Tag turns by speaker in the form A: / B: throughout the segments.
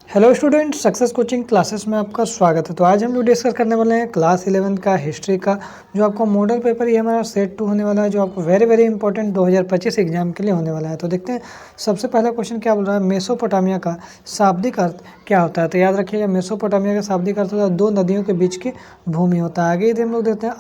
A: Hello student, success coaching classes में आपका स्वागत है। तो आज हम लोग डिस्कस करने वाले हैं क्लास 11 का हिस्ट्री का जो आपको मॉडल पेपर ये हमारा सेट 2 होने वाला है, जो आपको वेरी वेरी इंपॉर्टेंट 2025 एग्जाम के लिए होने वाला है। तो देखते हैं सबसे पहला क्वेश्चन क्या बोल रहा है, मेसोपोटामिया का शाब्दिक अर्थ क्या होता है। तो याद रखिएगा, मेसोपोटामिया का शाब्दिक अर्थ होता है दो नदियों के बीच की भूमि होता है। आगे यदि हम लोग देखते हैं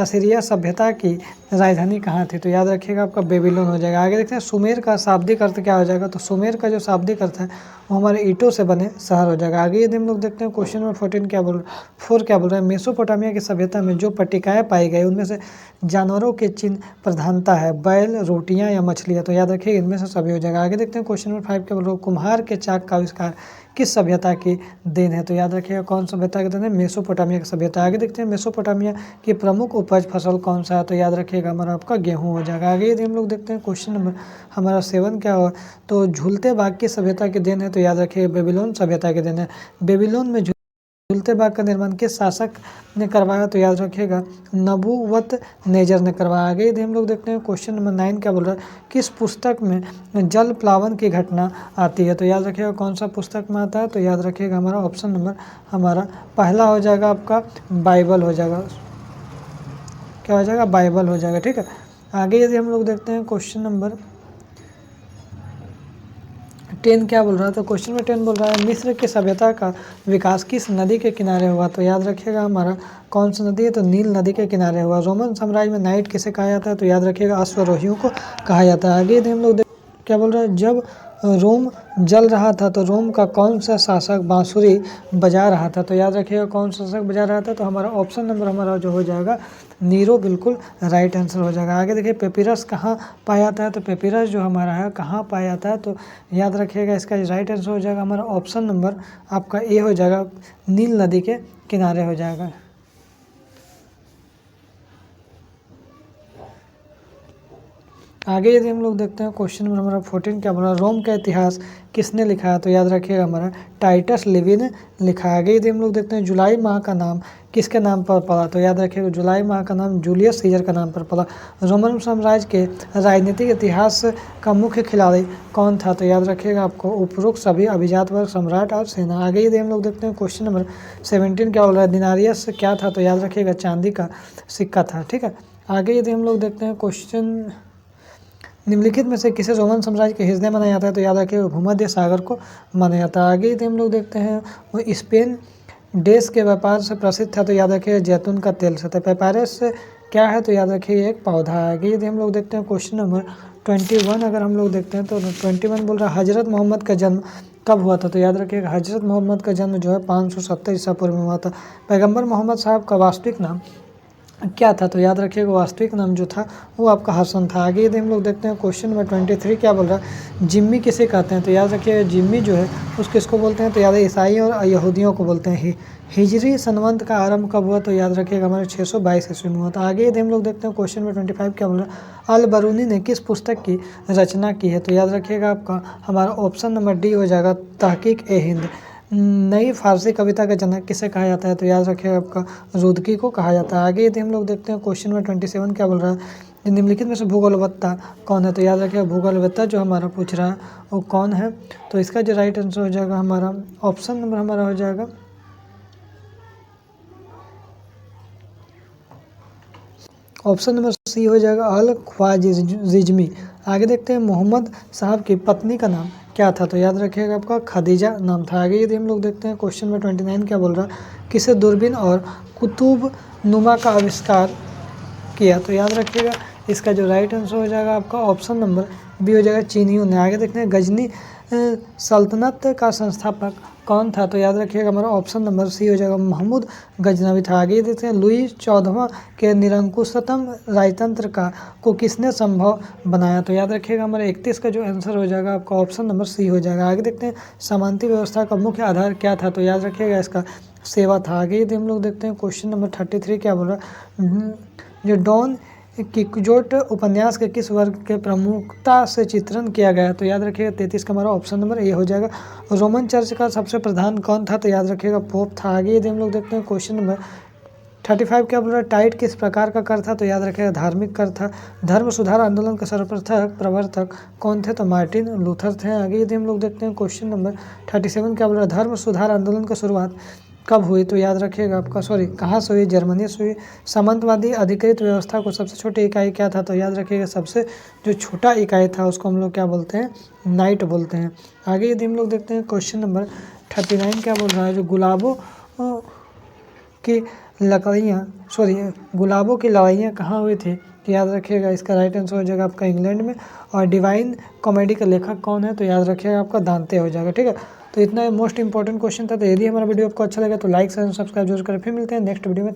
A: असीरिया सभ्यता की राजधानी कहाँ थी। तो याद रखिएगा आपका बेबीलोन हो जाएगा। आगे देखते हैं सुमेर का शाब्दिक अर्थ क्या हो जाएगा। तो सुमेर का जो शाब्दिक अर्थ है वो हमारे ईंटों से बने शहर हो जाएगा। आगे यदि हम लोग देखते हैं क्वेश्चन नंबर 14 क्या बोल रहे हैं, मेसोपोटामिया की सभ्यता में जो पट्टिकाएं पाई गई उनमें से जानवरों के चिन्ह प्रधानता है, बैल, रोटियां या मछलियां। तो याद रखिए इनमें से सभी हो जाएगा। आगे देखते हैं क्वेश्चन नंबर 5 क्या बोल रहे हैं, कुम्हार के चाक का आविष्कार किस सभ्यता की देन है। तो याद रखिएगा कौन सभ्यता की देन है, मेसोपोटामिया की सभ्यता। आगे देखते हैं मेसोपोटामिया की प्रमुख उपज फसल कौन सा है। तो याद रखिएगा हमारा आपका गेहूं हो जाएगा। आगे यदि हम लोग देखते हैं क्वेश्चन नंबर हमारा 7 क्या हो, तो झूलते बाग की सभ्यता की देन है। तो याद रखिए बेबीलोन सभ्यता की देन है। बेबीलोन में झूलते बाग का निर्माण किस शासक ने करवाया। तो याद रखिएगा नबूवत नेजर ने करवाया। आगे यदि हम लोग देखते हैं क्वेश्चन नंबर 9 क्या बोल रहा है, किस पुस्तक में जल प्लावन की घटना आती है। तो याद रखिएगा कौन सा पुस्तक में आता है। तो याद रखिएगा हमारा ऑप्शन नंबर हमारा पहला हो जाएगा आपका बाइबल हो जाएगा। क्या हो जाएगा, बाइबल हो जाएगा। ठीक है, आगे यदि हम लोग देखते हैं क्वेश्चन नंबर 10 क्या बोल रहा है। तो क्वेश्चन में 10 बोल रहा है मिस्र की सभ्यता का विकास किस नदी के किनारे हुआ। तो याद रखिएगा हमारा कौन सी नदी है, तो नील नदी के किनारे हुआ। रोमन साम्राज्य में नाइट किसे कहा जाता है। तो याद रखिएगा अश्वरोहियों को कहा जाता है। आगे यदि हम लोग क्या बोल रहा है, जब रोम जल रहा था तो रोम का कौन सा शासक बांसुरी बजा रहा था। तो याद रखिएगा कौन सा शासक बजा रहा था। तो हमारा ऑप्शन नंबर हमारा जो हो जाएगा नीरो, बिल्कुल राइट आंसर हो जाएगा। आगे देखिए पेपिरस कहाँ पाया जाता है। तो पेपिरस जो हमारा है कहाँ पाया जाता है। तो याद रखिएगा इसका राइट आंसर हो जाएगा हमारा ऑप्शन नंबर आपका ए हो जाएगा, नील नदी के किनारे हो जाएगा। आगे यदि हम लोग देखते हैं क्वेश्चन नंबर हमारा 14 क्या बोला, रोम का इतिहास किसने लिखा है। तो याद रखिएगा हमारा टाइटस लिवी ने लिखा है। आगे यदि हम लोग देखते हैं जुलाई माह का नाम किसके नाम पर पड़ा। तो याद रखिएगा जुलाई माह का नाम जूलियस सीजर का नाम पर पड़ा। रोमन साम्राज्य के राजनीतिक इतिहास का मुख्य खिलाड़ी कौन था। तो याद रखिएगा आपको उपरोक्त सभी अभिजात वर्ग, सम्राट और सेना। आगे यदि हम लोग देखते हैं क्वेश्चन नंबर 17 क्या बोल रहा है, दिनारियस क्या था। तो याद रखिएगा चांदी का सिक्का था। ठीक है, आगे यदि हम लोग देखते हैं क्वेश्चन निम्नलिखित में से किसे रोमन साम्राज्य के हिस्से माना जाता है। तो याद रखिए भूमध्य सागर को माना जाता है। आगे यदि हम लोग देखते हैं वो स्पेन देश के व्यापार से प्रसिद्ध था। तो याद रखिए जैतून का तेल से था। पेपायरस क्या है। तो याद रखिए एक पौधा है। आगे यदि हम लोग देखते हैं क्वेश्चन नंबर 21 अगर हम लोग देखते हैं तो 21 बोल रहा है हजरत मोहम्मद का जन्म कब हुआ था। तो याद रखिएगा हजरत मोहम्मद का जन्म जो है 570 ईसा पूर्व में हुआ था। पैगम्बर मोहम्मद साहब का वास्तविक नाम क्या था। तो याद रखिएगा वास्तविक नाम जो था वो आपका हसन था। आगे यदि हम लोग देखते हैं क्वेश्चन नंबर 23 क्या बोल रहा है, जिम्मी किसे कहते हैं। तो याद रखिएगा जिम्मी जो है उस किसको बोलते हैं। तो याद है ईसाई और यहूदियों को बोलते हैं। हिजरी संवत का आरंभ कब हुआ। तो याद रखिएगा हमारे 622 ईस्वी में हुआ था। आगे यदि हम लोग देखते हैं क्वेश्चन नंबर 25 क्या बोल रहा है, अल बरूनी ने किस पुस्तक की रचना की है। तो याद रखिएगा आपका हमारा ऑप्शन नंबर डी हो जाएगा, तहकीक ए हिंद। नई फारसी कविता का जनक किसे कहा जाता है। तो याद रखिएगा आपका रुदकी को कहा जाता है। आगे यदि हम लोग देखते हैं क्वेश्चन नंबर 27 क्या बोल रहा है, निम्नलिखित में से भूगोलवेत्ता कौन है। तो याद रखिएगा भूगोलवेत्ता जो हमारा पूछ रहा है वो कौन है। तो इसका जो राइट आंसर हो जाएगा हमारा ऑप्शन नंबर हमारा हो जाएगा ऑप्शन नंबर सी हो जाएगा अल ख्वारिज़मी। आगे देखते हैं मोहम्मद साहब की पत्नी का नाम क्या था। तो याद रखिएगा आपका खदीजा नाम था। आगे यदि हम लोग देखते हैं क्वेश्चन नंबर 29 क्या बोल रहा है, किसे दूरबीन और कुतुब नुमा का आविष्कार किया। तो याद रखिएगा इसका जो राइट आंसर हो जाएगा आपका ऑप्शन नंबर बी हो जाएगा, चीनियों ने। आगे देखते हैं गजनी सल्तनत का संस्थापक कौन था। तो याद रखिएगा हमारा ऑप्शन नंबर सी हो जाएगा, महमूद गजनवी था। आगे देखते हैं लुई 14वां के निरंकुशतम राजतंत्र का को किसने संभव बनाया। तो याद रखिएगा हमारा 31 का जो आंसर हो जाएगा आपका ऑप्शन नंबर सी हो जाएगा। आगे देखते हैं सामंती व्यवस्था का मुख्य आधार क्या था। तो याद रखिएगा इसका सेवा था। आगे यदि हम लोग देखते हैं क्वेश्चन नंबर 33 क्या बोल रहा है, जो डॉन किकजोट उपन्यास के किस वर्ग के प्रमुखता से चित्रण किया गया। तो याद रखिएगा 33 का हमारा ऑप्शन नंबर ए हो जाएगा। रोमन चर्च का सबसे प्रधान कौन था। तो याद रखिएगा पोप था। आगे यदि हम लोग देखते हैं क्वेश्चन नंबर 35 क्या बोल रहा है, टाइट किस प्रकार का कर था, तो याद रखिएगा धार्मिक कर था। धर्म सुधार आंदोलन के सर्वप्रथम प्रवर्तक कौन थे, तो मार्टिन लूथर थे। आगे यदि हम लोग देखते हैं क्वेश्चन नंबर 37 क्या बोल रहा है, धर्म सुधार आंदोलन की शुरुआत कब हुई, तो याद रखिएगा आपका कहाँ से हुई, जर्मनी से हुई। सामंतवादी अधिकृत व्यवस्था को सबसे छोटी इकाई क्या था, तो याद रखिएगा सबसे जो छोटा इकाई था उसको हम लोग क्या बोलते हैं, नाइट बोलते हैं। आगे यदि हम लोग देखते हैं क्वेश्चन नंबर 39 क्या बोल रहा है, जो गुलाबों की लड़ाइयाँ कहाँ हुई थी, तो याद रखिएगा इसका राइट आंसर हो जाएगा आपका इंग्लैंड में। और डिवाइन कॉमेडी का लेखक कौन है, तो याद रखिएगा आपका दांते हो जाएगा। ठीक है, तो इतना मोस्ट इंपॉर्टेंट क्वेश्चन था। तो यदि हमारा वीडियो आपको अच्छा लगा तो लाइक शेयर सब्सक्राइब जरूर करें। फिर मिलते हैं नेक्स्ट वीडियो में।